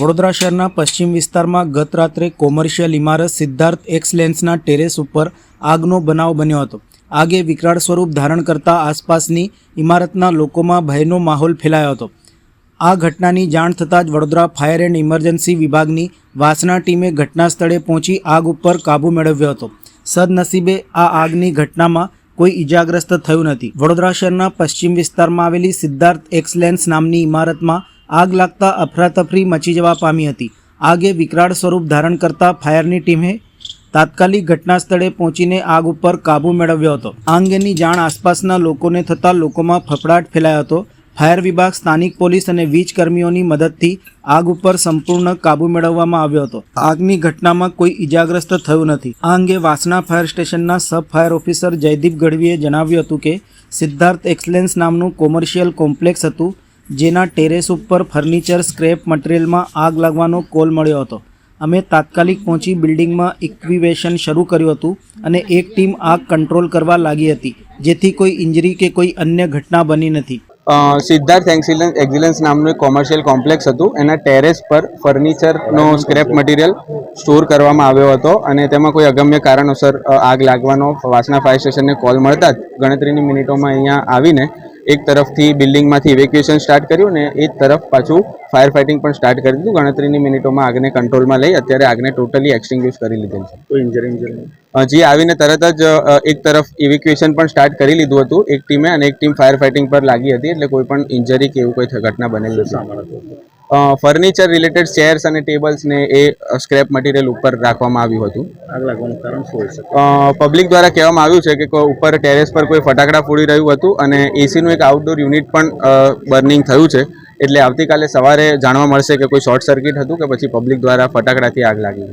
વડોદરા શહેરના પશ્ચિમ વિસ્તારમાં ગત રાત્રે કોમર્શિયલ ઇમારત સિદ્ધાર્થ એક્સલેન્સના ટેરેસ ઉપર આગનો બનાવ બન્યો હતો। આગે વિકરાળ સ્વરૂપ ધારણ કરતા આસપાસની ઇમારતના લોકોમાં ભયનો માહોલ ફેલાયો હતો। આ ઘટનાની જાણ થતાં જ વડોદરા ફાયર એન્ડ ઇમરજન્સી વિભાગની વાસના ટીમે ઘટના સ્થળે પહોંચી આગ ઉપર કાબૂ મેળવ્યો હતો। સદનસીબે આ આગની ઘટનામાં કોઈ ઇજાગ્રસ્ત થયું નથી। વડોદરા શહેરના પશ્ચિમ વિસ્તારમાં આવેલી સિદ્ધાર્થ એક્સલેન્સ નામની ઇમારતમાં આગ લાગતા અફરાતફરી મચી જવા પામી હતી। આગે વિકરાળ સ્વરૂપ ધારણ કરતા ફાયરની ટીમે તાત્કાલિક ઘટના સ્થળે પહોંચીને આગ ઉપર કાબૂ મેળવ્યો હતો। આ અંગેની જાણ આસપાસના લોકોને થતાં લોકોમાં ફફડાટ ફેલાયો હતો। ફાયર વિભાગ, સ્થાનિક પોલીસ અને વીજ કર્મીઓની મદદથી આગ ઉપર સંપૂર્ણ કાબૂ મેળવવામાં આવ્યો હતો। આગની ઘટનામાં કોઈ ઇજાગ્રસ્ત થયું નથી। આ અંગે વાસણા ફાયર સ્ટેશનના સબ ફાયર ઓફિસર જયદીપ ગઢવીએ જણાવ્યું હતું કે સિદ્ધાર્થ એક્સલેન્સ નામનું કોમર્શિયલ કોમ્પ્લેક્સ હતું, જેના ટેરેસ ઉપર ફર્નિચર સ્ક્રેપ મટીરિયલમાં આગ લાગવાનો કોલ મળ્યો હતો। અમે તાત્કાલિક પહોંચી બિલ્ડિંગમાં ઇક્વિવેશન શરૂ કર્યું હતું અને એક ટીમ આગ કંટ્રોલ કરવા લાગી હતી, જેથી કોઈ ઇન્જરી કે કોઈ અન્ય ઘટના બની નથી। સિદ્ધાર્થ એક્સલેન્સ નામનું એક કોમર્શિયલ કોમ્પ્લેક્સ હતું। એના ટેરેસ પર ફર્નિચરનો સ્ક્રેપ મટીરિયલ સ્ટોર કરવામાં આવ્યો હતો અને તેમાં કોઈ અગમ્ય કારણોસર આગ લાગવાનો વાસણા ફાયર સ્ટેશનને કોલ મળતા જ ગણતરીની મિનિટોમાં અહીંયા આવીને એક તરફથી બિલ્ડિંગમાંથી ઇવેક્યુએશન સ્ટાર્ટ કર્યું ને એક તરફ પાછું ફાયર ફાઇટિંગ પણ સ્ટાર્ટ કરી દીધું। ગણતરીની મિનિટોમાં આગને કંટ્રોલમાં લઈ અત્યારે આગને ટોટલી એક્સટિંગ્વિશ કરી લીધેલ છે। કોઈ ઇન્જરી હજી આવીને તરત જ એક તરફ ઇવેક્યુએશન પણ સ્ટાર્ટ કરી લીધું હતું એક ટીમે અને એક ટીમ ફાયર ફાઇટિંગ પર લાગી હતી, એટલે કોઈ પણ ઇન્જરી કે એવું કોઈ ઘટના બનેલી નથી। ફર્નિચર રિલેટેડ ચેર્સ અને ટેબલ્સ ને એ સ્ક્રેપ મટીરિયલ ઉપર રાખવામાં આવ્યું હતું। આગ લાગવાનું કારણ શું હોય શકે? પબ્લિક દ્વારા કહેવામાં આવ્યું છે કે ઉપર ટેરેસ પર કોઈ ફટાકડા ફોડી રહ્યું હતું અને એસીનું એક આઉટડોર યુનિટ પણ બર્નિંગ થયું છે, એટલે આવતીકાલે સવારે જાણવા મળશે કે કોઈ શોર્ટ સર્કિટ હતું કે પછી પબ્લિક દ્વારા ફટાકડાથી આગ લાગી।